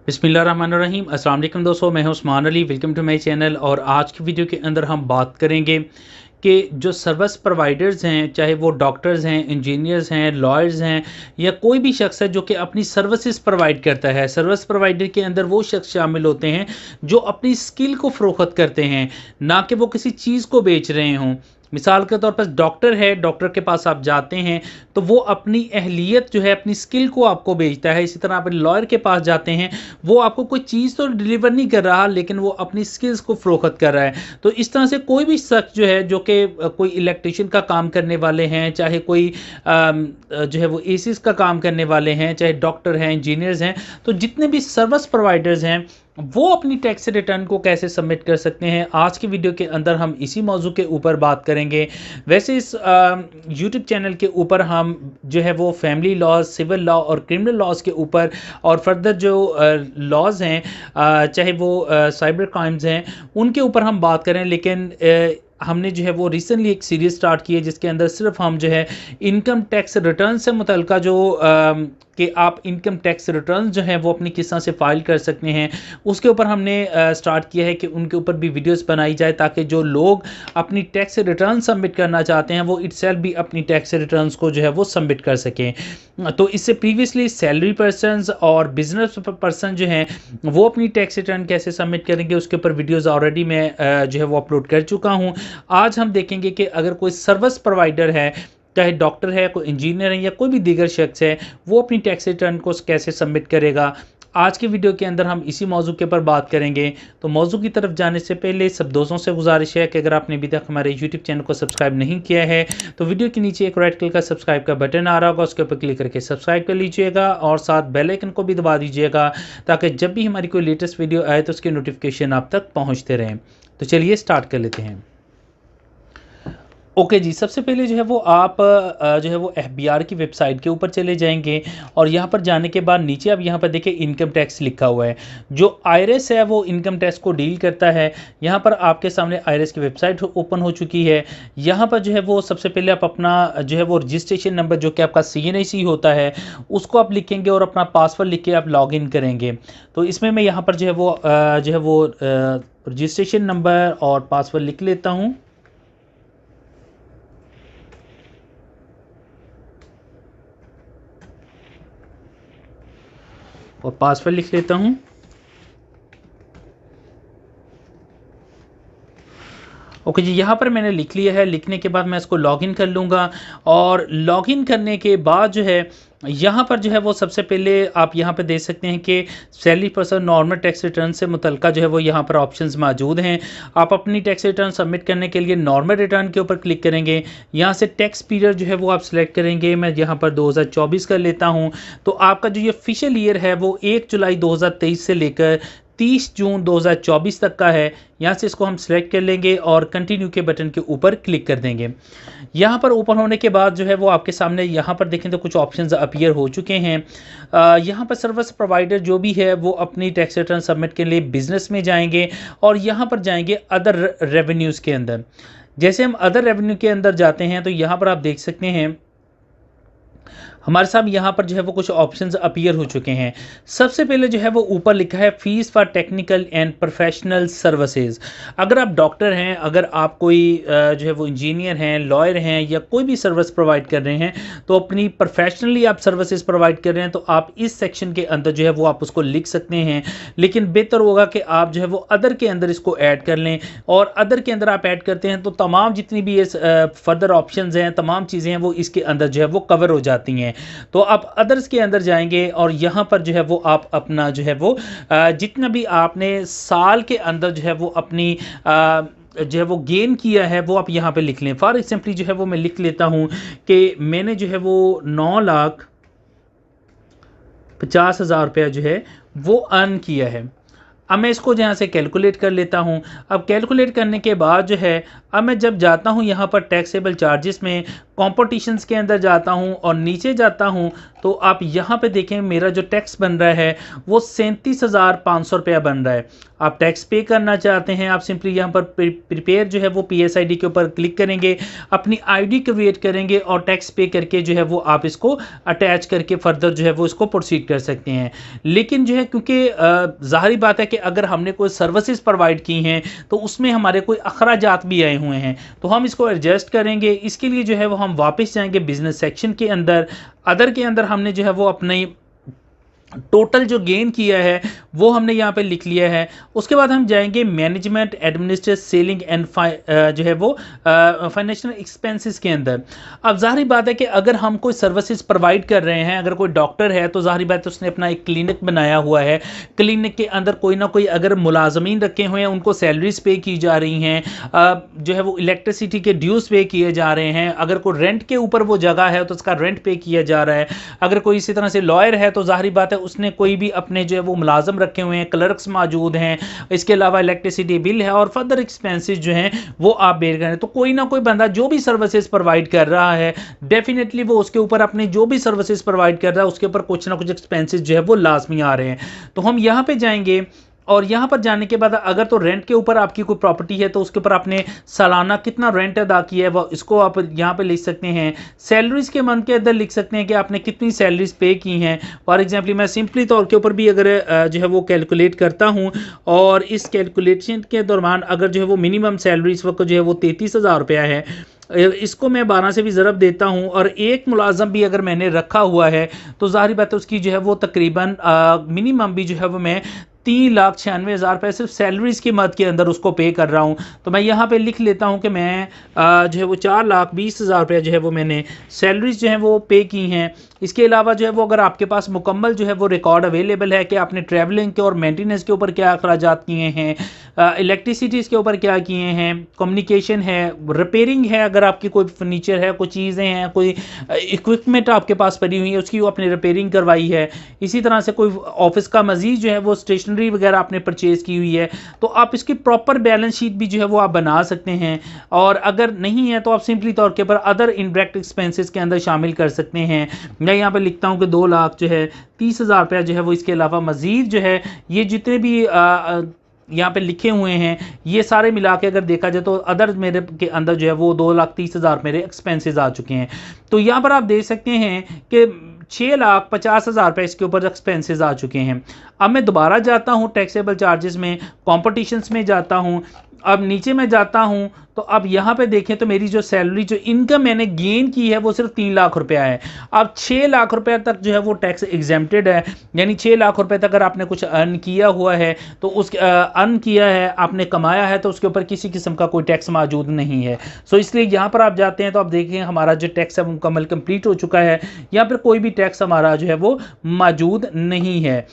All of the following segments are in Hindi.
बिस्मिल्लाहिर्रहमानिर्रहीम। अस्सलाम वालेकुम दोस्तों, मैं हूं Usman Ali. Welcome to my channel. और आज की वीडियो के अंदर हम बात करेंगे कि जो सर्विस प्रोवाइडर्स हैं, चाहे वो डॉक्टर्स हैं, इंजीनियर्स हैं, लॉयर्स हैं या कोई भी शख्स है जो कि अपनी सर्विसेज प्रोवाइड करता है। सर्विस प्रोवाइडर के अंदर वो शख्स शामिल होते हैं जो अपनी स्किल को फ़रोख्त करते हैं, ना कि वो किसी चीज़ को बेच रहे हों। मिसाल के तौर पर डॉक्टर है, डॉक्टर के पास आप जाते हैं तो वो अपनी अहलियत जो है, अपनी स्किल को आपको बेचता है। इसी तरह आप लॉयर के पास जाते हैं, वो आपको कोई चीज़ तो डिलीवर नहीं कर रहा, लेकिन वो अपनी स्किल्स को फ़रोख्त कर रहा है। तो इस तरह से कोई भी शख्स जो है, जो कि कोई इलेक्ट्रिशियन का काम करने वाले हैं, चाहे कोई जो है वो एसीज का काम करने वाले हैं, चाहे डॉक्टर हैं, इंजीनियर्स हैं, तो जितने भी सर्विस प्रोवाइडर्स हैं वो अपनी टैक्स रिटर्न को कैसे सबमिट कर सकते हैं, आज की वीडियो के अंदर हम इसी मौजू के ऊपर बात करेंगे। वैसे इस यूट्यूब चैनल के ऊपर हम जो है वो फैमिली लॉज, सिविल लॉ और क्रिमिनल लॉज के ऊपर और फर्दर जो लॉज हैं, चाहे वो साइबर क्राइम्स हैं, उनके ऊपर हम बात करें। लेकिन हमने जो है वो रिसेंटली एक सीरीज़ स्टार्ट की है जिसके अंदर सिर्फ हम जो है इनकम टैक्स रिटर्न से मुतल्लिका जो कि आप इनकम टैक्स रिटर्न जो हैं वो अपनी किस तरह से फ़ाइल कर सकते हैं, उसके ऊपर हमने स्टार्ट किया है कि उनके ऊपर भी वीडियोस बनाई जाए, ताकि जो लोग अपनी टैक्स रिटर्न सबमिट करना चाहते हैं वो इटसेल्फ भी अपनी टैक्स रिटर्न्स को जो है वो सबमिट कर सकें। तो इससे प्रीवियसली सैलरी पर्सनस और बिजनेस पर्सन जो हैं वो अपनी टैक्स रिटर्न कैसे सबमिट करेंगे, उसके ऊपर वीडियोज़ ऑलरेडी मैं जो है वो अपलोड कर चुका हूँ। आज हम देखेंगे कि अगर कोई सर्विस प्रोवाइडर है, चाहे डॉक्टर है, कोई इंजीनियर है या कोई भी दीगर शख्स है, वो अपनी टैक्स रिटर्न को कैसे सबमिट करेगा। आज की वीडियो के अंदर हम इसी मौजू के ऊपर बात करेंगे। तो मौजू की तरफ जाने से पहले सब दोस्तों से गुजारिश है कि अगर आपने अभी तक हमारे यूट्यूब चैनल को सब्सक्राइब नहीं किया है तो वीडियो के नीचे एक रेड कलर का सब्सक्राइब का बटन आ रहा होगा, उसके ऊपर क्लिक करके सब्सक्राइब कर लीजिएगा और साथ बेल आइकन को भी दबा दीजिएगा, ताकि जब भी हमारी कोई लेटेस्ट वीडियो आए तो उसके नोटिफिकेशन आप तक पहुँचते रहें। तो चलिए स्टार्ट कर लेते हैं। ओके जी, सबसे पहले जो है वो आप जो है वो एफबीआर की वेबसाइट के ऊपर चले जाएंगे और यहाँ पर जाने के बाद नीचे आप यहाँ पर देखिए इनकम टैक्स लिखा हुआ है। जो आईआरएस है वो इनकम टैक्स को डील करता है। यहाँ पर आपके सामने आईआरएस की वेबसाइट ओपन हो चुकी है। यहाँ पर जो है वो सबसे पहले आप अपना जो है वो रजिस्ट्रेशन नंबर जो कि आपका CNIC होता है उसको आप लिखेंगे और अपना पासवर्ड लिख के आप लॉग इन करेंगे। तो इसमें मैं यहाँ पर जो है वो रजिस्ट्रेशन नंबर और पासवर्ड लिख लेता हूँ। और पासवर्ड लिख लेता हूँ। ओके जी, यहाँ पर मैंने लिख लिया है। लिखने के बाद मैं इसको लॉगिन कर लूँगा और लॉगिन करने के बाद जो है यहाँ पर जो है वो सबसे पहले आप यहाँ पे देख सकते हैं कि salary person normal tax return से मुतल्लिका जो है वो यहाँ पर ऑप्शंस मौजूद हैं। आप अपनी टैक्स रिटर्न सबमिट करने के लिए नॉर्मल रिटर्न के ऊपर क्लिक करेंगे। यहाँ से टैक्स पीरियड जो है वो आप सिलेक्ट करेंगे। मैं यहाँ पर 2024 कर लेता हूँ। तो आपका जो ये ऑफिशियल ईयर है वो 1 जुलाई 2023 से लेकर 30 जून 2024 तक का है। यहाँ से इसको हम सिलेक्ट कर लेंगे और कंटिन्यू के बटन के ऊपर क्लिक कर देंगे। यहाँ पर ओपन होने के बाद जो है वो आपके सामने यहाँ पर देखें तो कुछ ऑप्शंस अपीयर हो चुके हैं। यहाँ पर सर्विस प्रोवाइडर जो भी है वो अपनी टैक्स रिटर्न सबमिट के लिए बिजनेस में जाएंगे और यहाँ पर जाएंगे अदर रेवेन्यूज़ के अंदर। जैसे हम अदर रेवेन्यू के अंदर जाते हैं तो यहाँ पर आप देख सकते हैं हमारे साथ यहाँ पर जो है वो कुछ ऑप्शंस अपीयर हो चुके हैं। सबसे पहले जो है वो ऊपर लिखा है fees for technical and professional services. अगर आप डॉक्टर हैं, अगर आप कोई जो है वो इंजीनियर हैं, लॉयर हैं या कोई भी सर्विस प्रोवाइड कर रहे हैं, तो अपनी प्रोफेशनली आप सर्विसेज प्रोवाइड कर रहे हैं तो आप इस सेक्शन के अंदर जो है वो आप उसको लिख सकते हैं। लेकिन बेहतर होगा कि आप जो है वो अदर के अंदर इसको ऐड कर लें, और अदर के अंदर आप ऐड करते हैं तो तमाम जितनी भी ये फर्दर ऑप्शंस हैं, तमाम चीज़ें हैं वो इसके अंदर जो है वो कवर हो जाती हैं। तो आप अदर्स के अंदर जाएंगे और यहाँ पर जो है वो आप अपना जो है वो जितना भी आपने साल के अंदर जो है वो अपनी जो है वो गेन किया है वो आप यहाँ पे लिख लें। फॉर एग्जाम्पल जो है वो मैं लिख लेता हूँ कि मैंने जो है वो 9,50,000 रुपया जो है वो अर्न किया है। अब मैं इसको यहाँ से कैलकुलेट कर लेता हूँ। अब कैलकुलेट करने के बाद जो है अब मैं जब जाता हूँ यहाँ पर टैक्सेबल चार्जेस में, कॉम्पिटिशन्स के अंदर जाता हूँ और नीचे जाता हूँ तो आप यहाँ पे देखें मेरा जो टैक्स बन रहा है वो 37,500 रुपया बन रहा है। आप टैक्स पे करना चाहते हैं, आप सिंपली यहाँ पर प्रिपेयर जो है वो PSID के ऊपर क्लिक करेंगे, अपनी ID क्रिएट करेंगे और टैक्स पे करके जो है वो आप इसको अटैच करके फर्दर जो है वो इसको प्रोसीड कर सकते हैं। लेकिन जो है क्योंकि ज़ाहिर बात है कि अगर हमने कोई सर्विसेज प्रोवाइड की हैं तो उसमें हमारे कोई अखराजात भी आए हुए हैं, तो हम इसको एडजस्ट करेंगे। इसके लिए जो है वो हम वापस जाएंगे बिजनेस सेक्शन के अंदर, अदर के अंदर हमने जो है वो अपनी टोटल जो गेन किया है वो हमने यहाँ पे लिख लिया है। उसके बाद हम जाएंगे मैनेजमेंट एडमिनिस्ट्रेट सेलिंग एंड जो है वो फाइनेंशियल एक्सपेंसेस के अंदर। अब ज़ाहिर बात है कि अगर हम कोई सर्विसेज प्रोवाइड कर रहे हैं, अगर कोई डॉक्टर है तो ज़ाहिर बात है उसने अपना एक क्लिनिक बनाया हुआ है, क्लिनिक के अंदर कोई ना कोई अगर मुलाजमीन रखे हुए हैं उनको सैलरीज पे की जा रही हैं, जो है वो इलेक्ट्रिसिटी के ड्यूज पे किए जा रहे हैं, अगर कोई रेंट के ऊपर वो जगह है तो उसका रेंट पे किया जा रहा है, अगर कोई इसी तरह से लॉयर है तो ज़ाहिर बात है उसने कोई भी अपने जो है वो मुलाजम रखे हुए हैं, क्लर्क्स मौजूद हैं, इसके अलावा इलेक्ट्रिसिटी बिल है और फर्दर एक्सपेंसेस जो हैं वो आप बेयर करें। तो कोई ना कोई बंदा जो भी सर्विसेज प्रोवाइड कर रहा है डेफिनेटली वो उसके ऊपर अपने जो भी सर्विसेज प्रोवाइड कर रहा है उसके ऊपर कुछ ना कुछ एक्सपेंसेस जो है वो लाजमी आ रहे हैं। तो हम यहाँ पे जाएंगे और यहाँ पर जाने के बाद अगर तो रेंट के ऊपर आपकी कोई प्रॉपर्टी है तो उसके ऊपर आपने सालाना कितना रेंट अदा किया है वो इसको आप यहाँ पे लिख सकते हैं। सैलरीज के मंथ के अंदर लिख सकते हैं कि आपने कितनी सैलरीज पे की हैं। फॉर एग्जांपल मैं सिंपली तौर के ऊपर भी अगर जो है वो कैलकुलेट करता हूँ और इस कैलकुलेशन के दौरान अगर जो है वो मिनिमम सैलरी इस वक्त जो है वो 33,000 रुपया है, इसको मैं 12 से भी ज़रब देता हूं और एक मुलाजम भी अगर मैंने रखा हुआ है तो ज़ाहिर बात है उसकी जो है वो तकरीबन मिनिमम भी जो है वो मैं 3,96,000 रुपये सिर्फ सैलरीज की मद के अंदर उसको पे कर रहा हूं। तो मैं यहाँ पे लिख लेता हूं कि मैं जो है वो 4,20,000 रुपये जो है वो मैंने सैलरीज जो है वो पे की हैं। इसके अलावा जो है वो अगर आपके पास मुकम्मल जो है वो रिकॉर्ड अवेलेबल है कि आपने ट्रैवलिंग के और मेंटेनेंस के ऊपर क्या अखराजात किए हैं, इलेक्ट्रिसिटीज़ के ऊपर क्या किए हैं, कम्युनिकेशन है, रिपेयरिंग है, अगर आपकी कोई फर्नीचर है, कोई चीज़ें हैं, कोई इक्विपमेंट आपके पास पड़ी हुई है उसकी वो आपने रिपेयरिंग करवाई है, इसी तरह से कोई ऑफिस का मजीद जो है वो स्टेशनरी वगैरह आपने परचेज़ की हुई है, तो आप इसकी प्रॉपर बैलेंस शीट भी जो है वो आप बना सकते हैं। और अगर नहीं है तो आप सिंपली तौर के ऊपर अदर इनडायरेक्ट एक्सपेंसेस के अंदर शामिल कर सकते हैं। मैं यहाँ पे लिखता हूँ कि 2 लाख जो है 30,000 रुपया जो है वो इसके अलावा मजीद जो है ये जितने भी यहाँ पे लिखे हुए हैं ये सारे मिला के अगर देखा जाए तो अदर मेरे के अंदर जो है वो 2,30,000 मेरे एक्सपेंसेस आ चुके हैं। तो यहाँ पर आप देख सकते हैं कि 6,50,000 रुपये इसके ऊपर एक्सपेंसेस आ चुके हैं। अब मैं दोबारा जाता हूँ टैक्सेबल चार्जेस में, कॉम्पिटिशन्स में जाता हूँ, अब नीचे मैं जाता हूँ तो अब यहाँ पे देखें तो मेरी जो सैलरी जो इनकम मैंने गेन की है वो सिर्फ 3 लाख रुपया है। अब 6 लाख रुपए तक जो है वो टैक्स एग्जेम्प्टेड है, यानी 6 लाख रुपए तक अगर आपने कुछ अर्न किया हुआ है तो उस अर्न किया है आपने कमाया है तो उसके ऊपर किसी किस्म का कोई टैक्स मौजूद नहीं है। सो इसलिए यहाँ पर आप जाते हैं तो आप देखें हमारा जो टैक्स है वो मुकम्मल कंप्लीट हो चुका है, यहाँ पर कोई भी टैक्स हमारा जो है वो मौजूद नहीं है।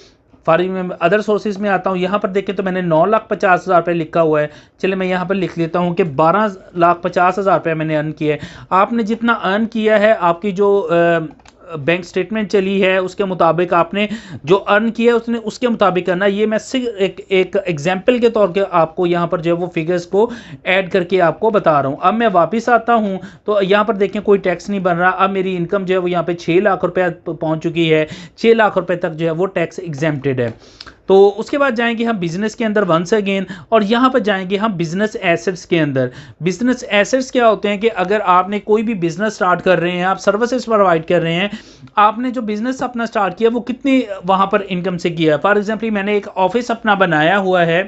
फारिग में अदर सोर्सेज में आता हूँ, यहाँ पर देखें तो मैंने 9,50,000 रुपये लिखा हुआ है। चलिए मैं यहाँ पर लिख लेता हूँ कि 12,50,000 रुपये मैंने अर्न किया है। आपने जितना अर्न किया है आपकी जो बैंक स्टेटमेंट चली है उसके मुताबिक आपने जो अर्न किया है उसने उसके मुताबिक करना। ये मैं सिर्फ एक एग्जाम्पल के तौर पे आपको यहाँ पर जो है वो फिगर्स को ऐड करके आपको बता रहा हूँ। अब मैं वापस आता हूँ तो यहाँ पर देखें कोई टैक्स नहीं बन रहा। अब मेरी इनकम जो है वो यहाँ पे 6 लाख रुपये पहुँच चुकी है, 6 लाख रुपये तक जो है वो टैक्स एग्जेम्प्टेड है। तो उसके बाद जाएंगे हम बिजनेस के अंदर वंस अगेन और यहाँ पर जाएंगे हम बिजनेस एसेट्स के अंदर। बिजनेस एसेट्स क्या होते हैं कि अगर आपने कोई भी बिजनेस स्टार्ट कर रहे हैं, आप सर्विसेज प्रोवाइड कर रहे हैं, आपने जो बिजनेस अपना स्टार्ट किया वो कितनी वहाँ पर इनकम से किया है। फॉर एग्जाम्पल मैंने एक ऑफिस अपना बनाया हुआ है,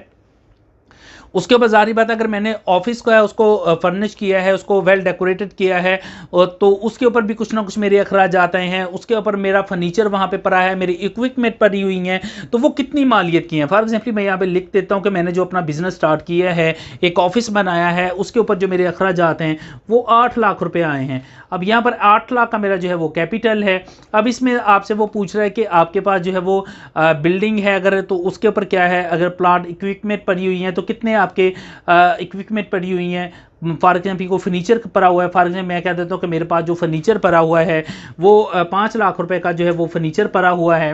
उसके ऊपर ज़ाहिर बात है अगर मैंने ऑफिस को है उसको फर्निश किया है, उसको वेल डेकोरेटेड किया है तो उसके ऊपर भी कुछ ना कुछ मेरे अखराजात आए हैं, उसके ऊपर मेरा फर्नीचर वहाँ पे पड़ा है, मेरी इक्विपमेंट पड़ी हुई हैं, तो वो कितनी मालियत की है। फॉर एग्जाम्पल मैं यहाँ पे लिख देता हूँ कि मैंने जो अपना बिजनेस स्टार्ट किया है, एक ऑफिस बनाया है, उसके ऊपर जो मेरे अखराजात हैं वो 8 लाख रुपये आए हैं। अब यहाँ पर 8 लाख का मेरा जो है वो कैपिटल है। अब इसमें आपसे वो पूछ रहा है कि आपके पास जो है वो बिल्डिंग है अगर तो उसके ऊपर क्या है, अगर प्लांट इक्विपमेंट पड़ी हुई हैं तो कितने आपके इक्विपमेंट पड़ी हुई हैं। फॉर एग्जाम्पल को फर्नीचर पड़ा हुआ है, फॉर एग्जाम्पल मैं कह देता हूँ कि मेरे पास जो फर्नीचर पड़ा हुआ है वो 5 लाख रुपए का जो है वो फर्नीचर पड़ा हुआ है।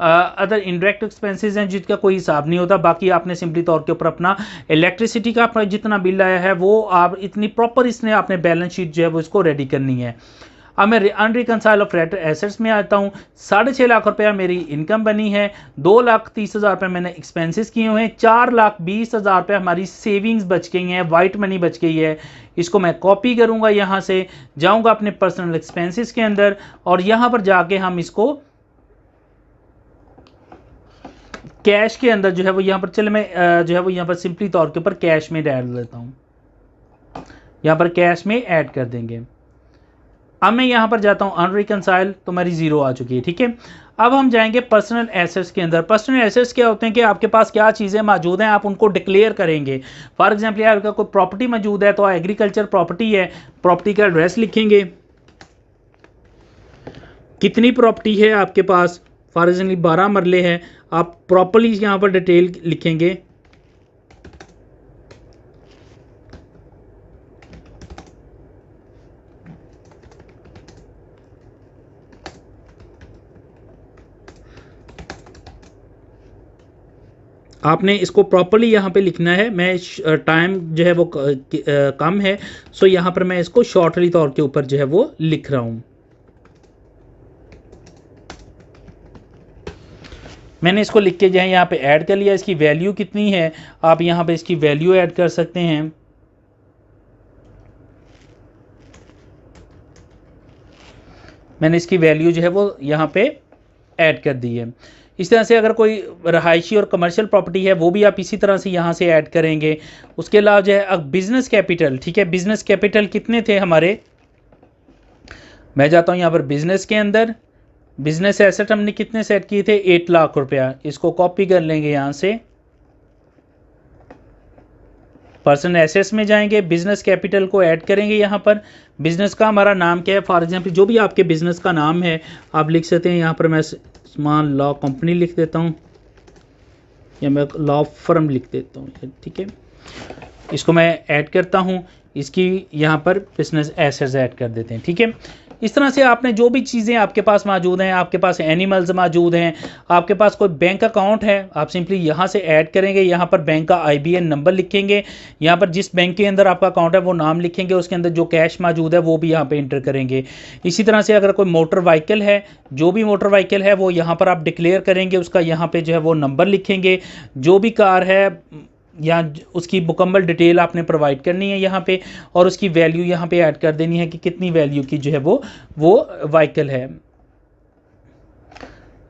अदर इनडायरेक्ट एक्सपेंसेस हैं जिसका कोई हिसाब नहीं होता। बाकी आपने सिंपली तौर के ऊपर अपना इलेक्ट्रिसिटी का अपना जितना बिल आया है वो आप इतनी प्रॉपर इसने आपने बैलेंस शीट जो है वो इसको रेडी करनी है। अब मैं अनरिकनसाइल ऑफ रेंट एसेट्स में आता हूँ। 6.5 लाख रुपया मेरी इनकम बनी है, 2,30,000 रुपये मैंने एक्सपेंसेस किए हुए हैं, 4,20,000 रुपये हमारी सेविंग्स बच गई हैं, वाइट मनी बच गई है। इसको मैं कॉपी करूँगा, यहाँ से जाऊँगा अपने पर्सनल एक्सपेंसेस के अंदर और यहाँ पर जाके हम इसको कैश के अंदर जो है वो यहाँ पर चले मैं जो है वो यहाँ पर सिंपली तौर के ऊपर कैश में डाल देता हूँ, यहाँ पर कैश में ऐड कर देंगे। अब मैं यहाँ पर जाता हूँ अनरिकनसाइल, तो मेरी जीरो आ चुकी है, ठीक है। अब हम जाएंगे पर्सनल एसेट्स के अंदर। पर्सनल एसेट्स क्या होते हैं कि आपके पास क्या चीज़ें मौजूद हैं, आप उनको डिक्लेयर करेंगे। फॉर एग्जांपल आपका कोई प्रॉपर्टी मौजूद है तो एग्रीकल्चर प्रॉपर्टी है, प्रॉपर्टी का एड्रेस लिखेंगे, कितनी प्रॉपर्टी है आपके पास, फॉर एग्जाम्पल 12 मरले है, आप प्रॉपर्ली यहाँ पर डिटेल लिखेंगे। आपने इसको प्रॉपर्ली यहाँ पे लिखना है। मैं टाइम जो है वो कम है, सो यहाँ पर मैं इसको शॉर्टली तौर के ऊपर जो है वो लिख रहा हूँ। मैंने इसको लिख के जो है यहाँ पे ऐड कर लिया। इसकी वैल्यू कितनी है, आप यहाँ पे इसकी वैल्यू ऐड कर सकते हैं। मैंने इसकी वैल्यू जो है वो यहाँ पे ऐड कर दी है। इस तरह से अगर कोई रहायशी और कमर्शियल प्रॉपर्टी है वो भी आप इसी तरह से यहाँ से ऐड करेंगे। उसके अलावा जो है अब बिजनेस कैपिटल, ठीक है, बिजनेस कैपिटल कितने थे हमारे, मैं जाता हूँ यहाँ पर बिजनेस के अंदर। बिजनेस एसेट हमने कितने सेट किए थे, 8 लाख रुपया। इसको कॉपी कर लेंगे, यहाँ से पर्सनल एसेट्स में जाएंगे, बिजनेस कैपिटल को ऐड करेंगे। यहाँ पर बिजनेस का हमारा नाम क्या है, फॉर एग्जांपल जो भी आपके बिजनेस का नाम है आप लिख सकते हैं। यहाँ पर मैं स्मॉल लॉ कंपनी लिख देता हूँ या मैं लॉ फर्म लिख देता हूँ, ठीक है। इसको मैं ऐड करता हूँ, इसकी यहाँ पर बिजनेस एसेट्स ऐड कर देते हैं, ठीक है। इस तरह से आपने जो भी चीज़ें आपके पास मौजूद हैं, आपके पास एनिमल्स मौजूद हैं, आपके पास कोई बैंक अकाउंट है, आप सिंपली यहाँ से ऐड करेंगे। यहाँ पर बैंक का IBN नंबर लिखेंगे, यहाँ पर जिस बैंक के अंदर आपका अकाउंट है वो नाम लिखेंगे, उसके अंदर जो कैश मौजूद है वो भी यहाँ पे इंटर करेंगे। इसी तरह से अगर कोई मोटर व्हीकल है, जो भी मोटर व्हीकल है वो यहाँ पर आप डिक्लेयर करेंगे, उसका यहाँ पर जो है वो नंबर लिखेंगे। जो भी कार है या उसकी मुकम्मल डिटेल आपने प्रोवाइड करनी है यहाँ पे, और उसकी वैल्यू यहाँ पे ऐड कर देनी है कि कितनी वैल्यू की जो है वो व्हीकल है।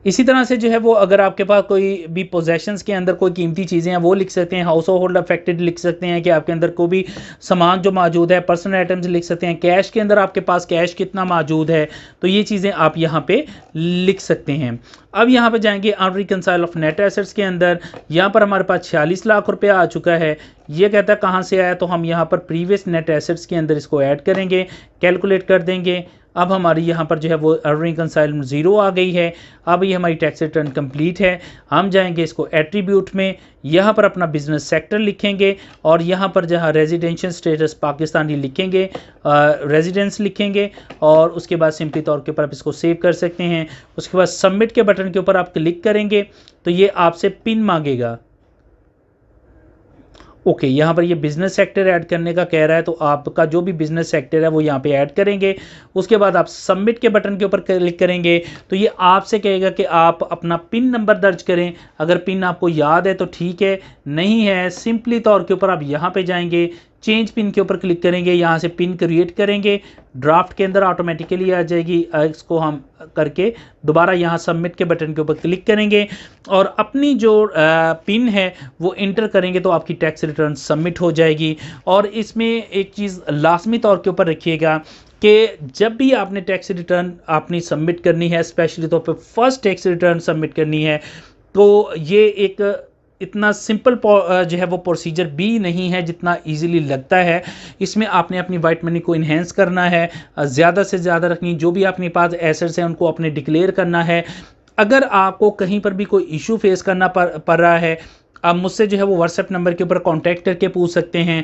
इसी तरह से जो है वो अगर आपके पास कोई भी पोजेशंस के अंदर कोई कीमती चीज़ें हैं वो लिख सकते हैं। हाउस होल्ड अफेक्टेड लिख सकते हैं कि आपके अंदर कोई भी सामान जो मौजूद है, पर्सनल आइटम्स लिख सकते हैं। कैश के अंदर आपके पास कैश कितना मौजूद है, तो ये चीज़ें आप यहाँ पे लिख सकते हैं। अब यहाँ पे जाएंगे अनरिकनसाइल ऑफ नेट एसेट्स के अंदर। यहाँ पर हमारे पास 46 लाख रुपया आ चुका है। ये कहता है कहाँ से आया, तो हम यहाँ पर प्रीवियस नेट एसेट्स के अंदर इसको ऐड करेंगे, कैलकुलेट कर देंगे। अब हमारी यहाँ पर जो है वो अनरिकनसाइल जीरो आ गई है। अब ये हमारी टैक्स रिटर्न कंप्लीट है। हम जाएंगे इसको एट्रीब्यूट में, यहाँ पर अपना बिजनेस सेक्टर लिखेंगे और यहाँ पर जहाँ रेजिडेंशियल स्टेटस पाकिस्तानी लिखेंगे, रेजिडेंस लिखेंगे और उसके बाद सिंपली तौर के ऊपर आप इसको सेव कर सकते हैं। उसके बाद सबमिट के बटन के ऊपर आप क्लिक करेंगे तो ये आपसे पिन मांगेगा। ओके, यहाँ पर ये बिज़नेस सेक्टर ऐड करने का कह रहा है, तो आपका जो भी बिज़नेस सेक्टर है वो यहाँ पे ऐड करेंगे। उसके बाद आप सबमिट के बटन के ऊपर क्लिक करेंगे तो ये आपसे कहेगा कि आप अपना पिन नंबर दर्ज करें। अगर पिन आपको याद है तो ठीक है, नहीं है सिंपली तौर के ऊपर आप यहाँ पे जाएंगे, चेंज पिन के ऊपर क्लिक करेंगे, यहाँ से पिन क्रिएट करेंगे, ड्राफ्ट के अंदर ऑटोमेटिकली आ जाएगी। इसको हम करके दोबारा यहाँ सबमिट के बटन के ऊपर क्लिक करेंगे और अपनी जो पिन है वो इंटर करेंगे तो आपकी टैक्स रिटर्न सबमिट हो जाएगी। और इसमें एक चीज़ लाजमी तौर के ऊपर रखिएगा कि जब भी आपने टैक्स रिटर्न आपने सबमिट करनी है, स्पेशली तौर पे फर्स्ट टैक्स रिटर्न सबमिट करनी है, तो ये एक इतना सिंपल जो है वो प्रोसीजर भी नहीं है जितना इजीली लगता है। इसमें आपने अपनी वाइट मनी को इन्हेंस करना है, ज़्यादा से ज़्यादा रखनी, जो भी अपने पास एसेट्स हैं उनको अपने डिक्लेयर करना है। अगर आपको कहीं पर भी कोई इशू फेस करना पड़ रहा है, आप मुझसे जो है वो व्हाट्सएप नंबर के ऊपर कांटेक्ट करके पूछ सकते हैं।